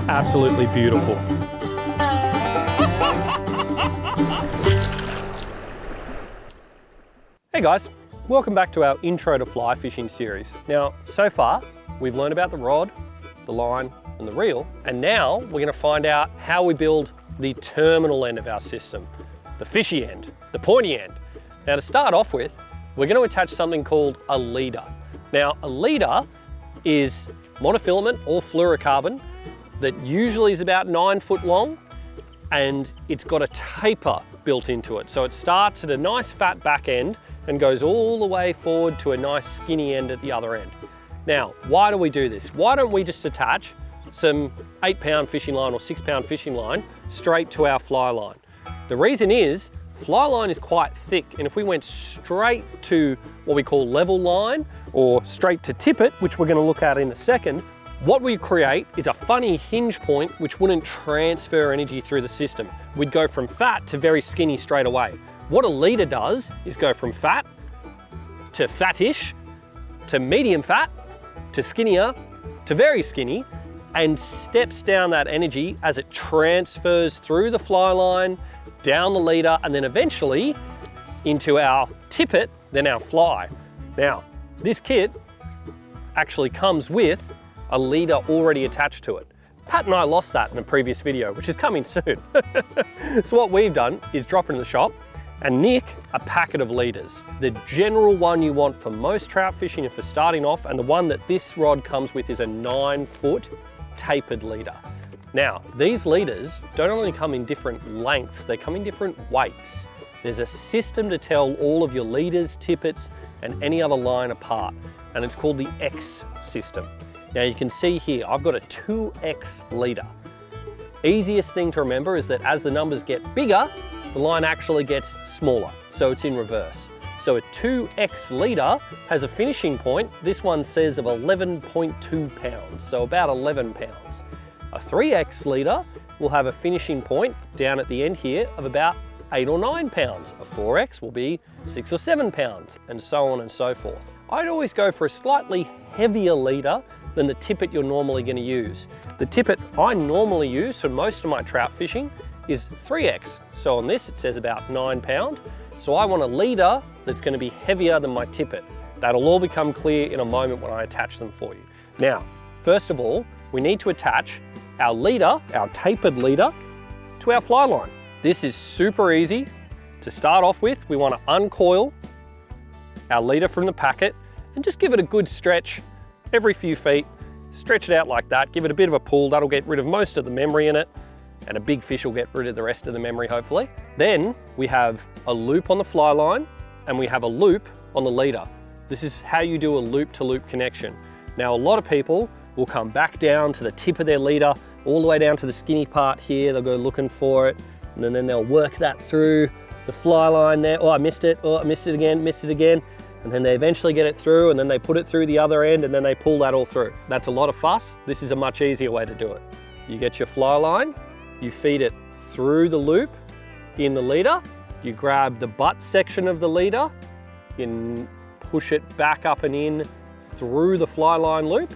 absolutely beautiful. Hey guys, welcome back to our Intro to Fly Fishing series. Now, so far, we've learned about the rod, the line, and the reel, and now we're going to find out how we build the terminal end of our system, the fishy end, the pointy end. Now, to start off with, we're going to attach something called a leader. Now, a leader is monofilament or fluorocarbon that usually is about 9 foot long, and it's got a taper built into it. So it starts at a nice fat back end and goes all the way forward to a nice skinny end at the other end. Now, why do we do this? Why don't we just attach some 8-pound fishing line or 6-pound fishing line straight to our fly line? The reason is, fly line is quite thick, and if we went straight to what we call level line or straight to tippet, which we're going to look at in a second, what we create is a funny hinge point which wouldn't transfer energy through the system. We'd go from fat to very skinny straight away. What a leader does is go from fat to fattish to medium fat to skinnier to very skinny, and steps down that energy as it transfers through the fly line, down the leader, and then eventually into our tippet, then our fly. Now, this kit actually comes with a leader already attached to it. Pat and I lost that in a previous video, which is coming soon. So what we've done is drop it in the shop and nick a packet of leaders. The general one you want for most trout fishing and for starting off, and the one that this rod comes with, is a 9-foot tapered leader. Now, these leaders don't only come in different lengths, they come in different weights. There's a system to tell all of your leaders, tippets, and any other line apart, and it's called the X system. Now you can see here, I've got a 2X leader. Easiest thing to remember is that as the numbers get bigger, the line actually gets smaller, so it's in reverse. So a 2X leader has a finishing point, this one says of 11.2 pounds, so about 11 pounds. A 3X leader will have a finishing point down at the end here of about 8 or 9 pounds. A 4X will be 6 or 7 pounds, and so on and so forth. I'd always go for a slightly heavier leader than the tippet you're normally going to use. The tippet I normally use for most of my trout fishing is 3X. So on this it says about 9 pound. So I want a leader that's going to be heavier than my tippet. That'll all become clear in a moment when I attach them for you. Now, first of all, we need to attach our leader, our tapered leader, to our fly line. This is super easy. To start off with, we want to uncoil our leader from the packet and just give it a good stretch every few feet. Stretch it out like that, give it a bit of a pull, that'll get rid of most of the memory in it, and a big fish will get rid of the rest of the memory, hopefully. Then we have a loop on the fly line and we have a loop on the leader. This is how you do a loop-to-loop connection. Now, a lot of people will come back down to the tip of their leader, all the way down to the skinny part here. They'll go looking for it, and then they'll work that through the fly line there. Oh, I missed it. Oh, I missed it again, missed it again. And then they eventually get it through, and then they put it through the other end, and then they pull that all through. That's a lot of fuss. This is a much easier way to do it. You get your fly line, you feed it through the loop in the leader, you grab the butt section of the leader, you push it back up and in through the fly line loop,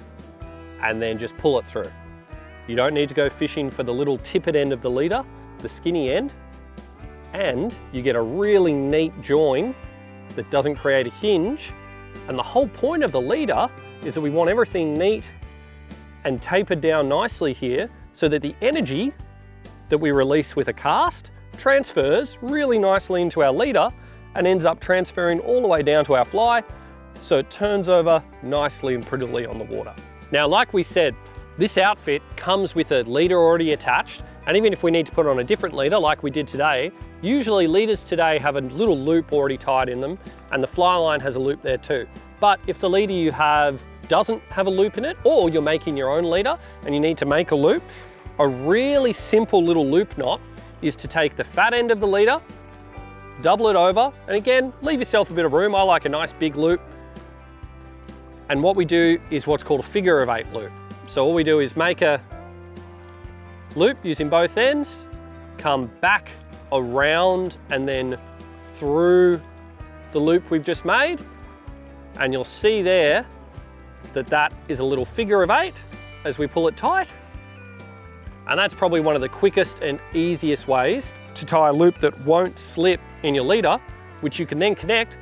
and then just pull it through. You don't need to go fishing for the little tippet end of the leader, the skinny end, and you get a really neat join that doesn't create a hinge. And the whole point of the leader is that we want everything neat and tapered down nicely here so that the energy that we release with a cast transfers really nicely into our leader and ends up transferring all the way down to our fly, so it turns over nicely and prettily on the water. Now, like we said, this outfit comes with a leader already attached, and even if we need to put on a different leader like we did today, usually leaders today have a little loop already tied in them, and the fly line has a loop there too. But if the leader you have doesn't have a loop in it, or you're making your own leader and you need to make a loop, a really simple little loop knot is to take the fat end of the leader, double it over, and again, leave yourself a bit of room. I like a nice big loop. And what we do is what's called a figure of 8 loop. So all we do is make a loop using both ends, come back around and then through the loop we've just made, and you'll see there that that is a little figure of 8 as we pull it tight. And that's probably one of the quickest and easiest ways to tie a loop that won't slip in your leader, which you can then connect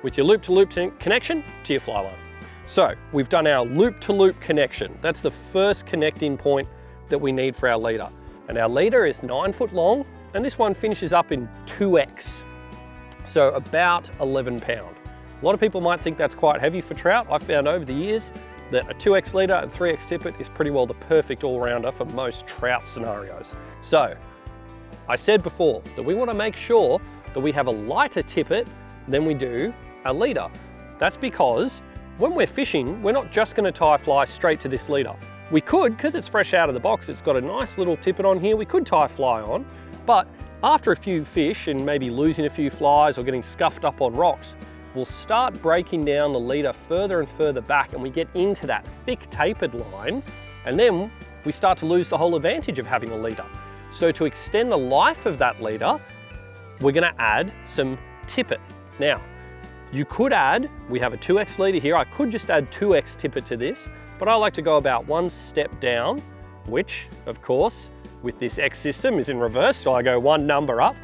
with your loop-to-loop connection to your fly line. So we've done our loop-to-loop connection. That's the first connecting point that we need for our leader. And our leader is 9 foot long, and this one finishes up in 2X. So about 11 pound. A lot of people might think that's quite heavy for trout. I've found over the years that a 2X leader and 3X tippet is pretty well the perfect all-rounder for most trout scenarios. So I said before that we want to make sure that we have a lighter tippet than we do a leader. That's because when we're fishing, we're not just going to tie fly straight to this leader. We could, because it's fresh out of the box, it's got a nice little tippet on here, we could tie fly on, but after a few fish and maybe losing a few flies or getting scuffed up on rocks, we'll start breaking down the leader further and further back, and we get into that thick tapered line, and then we start to lose the whole advantage of having a leader. So to extend the life of that leader, we're going to add some tippet. Now, you could add, we have a 2X leader here, I could just add 2X tippet to this, but I like to go about one step down, which, of course, with this X system is in reverse, so I go one number up.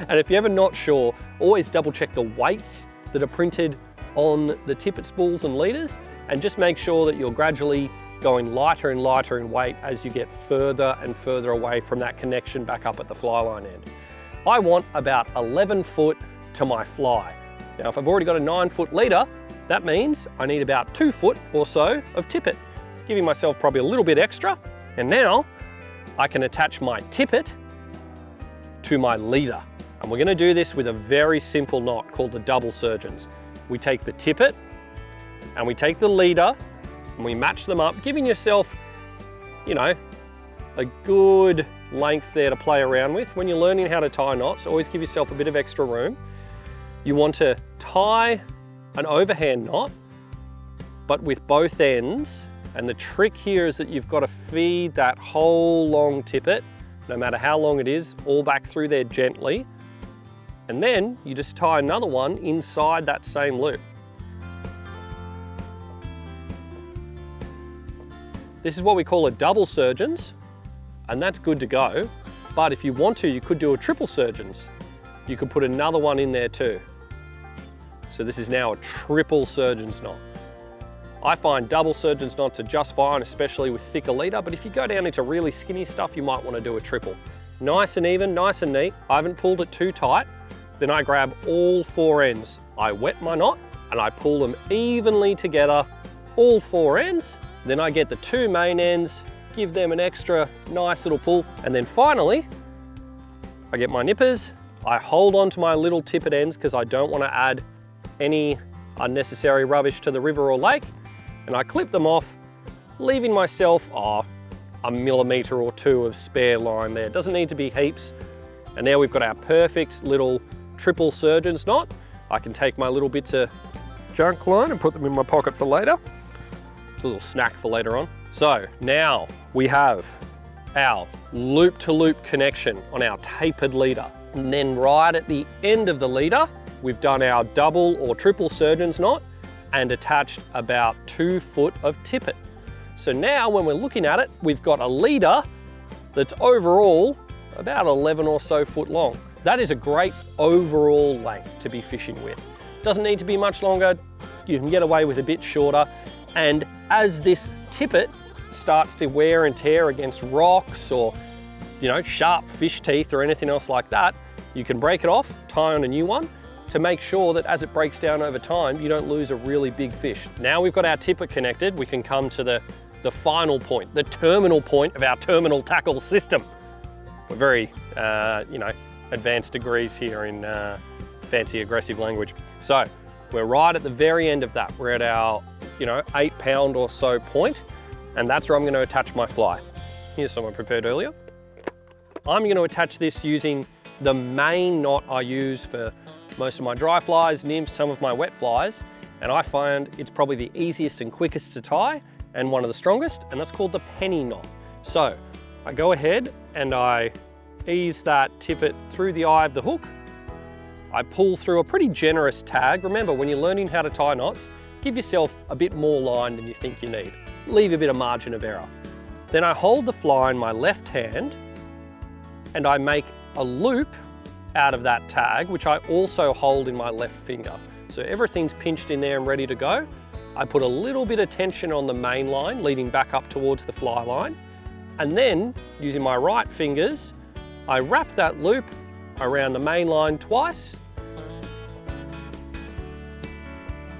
And if you're ever not sure, always double check the weights that are printed on the tippet spools and leaders, and just make sure that you're gradually going lighter and lighter in weight as you get further and further away from that connection back up at the fly line end. I want about 11 foot to my fly. Now, if I've already got a 9 foot leader, that means I need about 2 foot or so of tippet, giving myself probably a little bit extra. And now I can attach my tippet to my leader. And we're going to do this with a very simple knot called the double surgeons. We take the tippet and we take the leader and we match them up, giving yourself, you know, a good length there to play around with. When you're learning how to tie knots, always give yourself a bit of extra room. You want to tie an overhand knot, but with both ends. And the trick here is that you've got to feed that whole long tippet, no matter how long it is, all back through there gently. And then you just tie another one inside that same loop. This is what we call a double surgeons, and that's good to go. But if you want to, you could do a triple surgeons. You could put another one in there too. So this is now a triple surgeons knot. I find double surgeons knots are just fine, especially with thicker leader, but if you go down into really skinny stuff, you might want to do a triple. Nice and even, nice and neat. I haven't pulled it too tight. Then I grab all 4 ends. I wet my knot and I pull them evenly together, all 4 ends. Then I get the 2 main ends, give them an extra nice little pull. And then finally, I get my nippers. I hold on to my little tippet ends because I don't want to add any unnecessary rubbish to the river or lake. And I clip them off, leaving myself a millimetre or 2 of spare line there. Doesn't need to be heaps. And now we've got our perfect little triple surgeons knot. I can take my little bits of junk line and put them in my pocket for later. It's a little snack for later on. So now we have our loop-to-loop connection on our tapered leader. And then right at the end of the leader, we've done our double or triple surgeons knot and attached about 2 foot of tippet. So now when we're looking at it, we've got a leader that's overall about 11 or so foot long. That is a great overall length to be fishing with. Doesn't need to be much longer. You can get away with a bit shorter. And as this tippet starts to wear and tear against rocks or, you know, sharp fish teeth or anything else like that, you can break it off, tie on a new one, to make sure that as it breaks down over time, you don't lose a really big fish. Now we've got our tippet connected, we can come to the final point, the terminal point of our terminal tackle system. We're very, you know, advanced degrees here in fancy aggressive language. So we're right at the very end of that. We're at our, you know, 8 pound or so point, and that's where I'm going to attach my fly. Here's some I prepared earlier. I'm going to attach this using the main knot I use for most of my dry flies, nymphs, some of my wet flies, and I find it's probably the easiest and quickest to tie and one of the strongest, and that's called the penny knot. So I go ahead and I ease that tippet through the eye of the hook. I pull through a pretty generous tag. Remember, when you're learning how to tie knots, give yourself a bit more line than you think you need. Leave a bit of margin of error. Then I hold the fly in my left hand and I make a loop out of that tag, which I also hold in my left finger. So everything's pinched in there and ready to go. I put a little bit of tension on the main line leading back up towards the fly line. And then using my right fingers, I wrap that loop around the main line twice.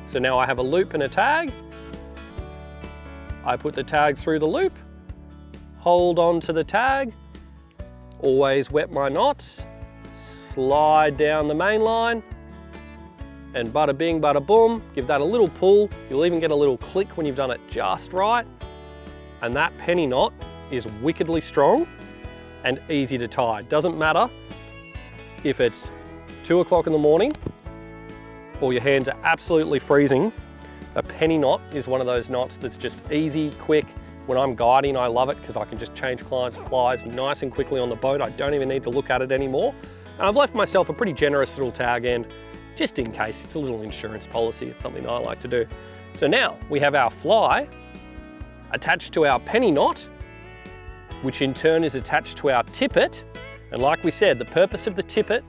So now I have a loop and a tag. I put the tag through the loop, hold on to the tag, always wet my knots, slide down the main line, and bada bing, bada boom, give that a little pull. You'll even get a little click when you've done it just right. And that penny knot is wickedly strong and easy to tie. Doesn't matter if it's 2 o'clock in the morning or your hands are absolutely freezing. A penny knot is one of those knots that's just easy, quick. When I'm guiding, I love it because I can just change clients' flies nice and quickly on the boat. I don't even need to look at it anymore. And I've left myself a pretty generous little tag end, just in case. It's a little insurance policy. It's something I like to do. So now we have our fly attached to our penny knot, which in turn is attached to our tippet. And like we said, the purpose of the tippet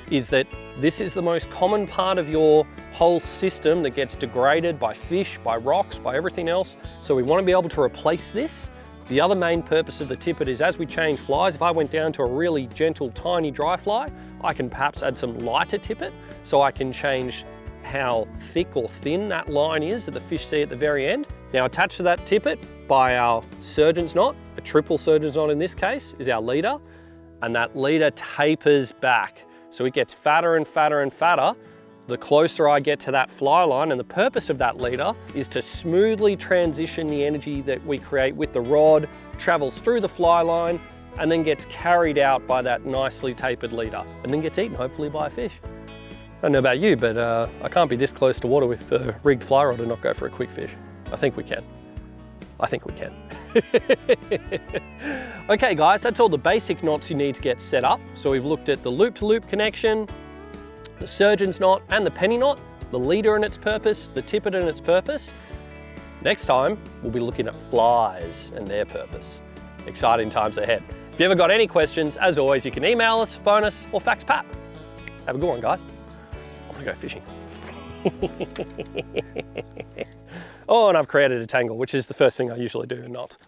is that this is the most common part of your whole system that gets degraded by fish, by rocks, by everything else. So we want to be able to replace this. The other main purpose of the tippet is as we change flies, if I went down to a really gentle, tiny dry fly, I can perhaps add some lighter tippet so I can change how thick or thin that line is that the fish see at the very end. Now attached to that tippet by our surgeon's knot, a triple surgeon's knot in this case, is our leader, and that leader tapers back. So it gets fatter and fatter and fatter the closer I get to that fly line, and the purpose of that leader is to smoothly transition the energy that we create with the rod, travels through the fly line, and then gets carried out by that nicely tapered leader, and then gets eaten hopefully by a fish. I don't know about you, but I can't be this close to water with a rigged fly rod and not go for a quick fish. I think we can. I think we can. Okay guys, that's all the basic knots you need to get set up. So we've looked at the loop-to-loop connection, the surgeon's knot and the penny knot, the leader and its purpose, the tippet and its purpose. Next time, we'll be looking at flies and their purpose. Exciting times ahead. If you ever got any questions, as always, you can email us, phone us, or fax Pat. Have a good one, guys. I'm gonna go fishing. Oh, and I've created a tangle, which is the first thing I usually do in knots.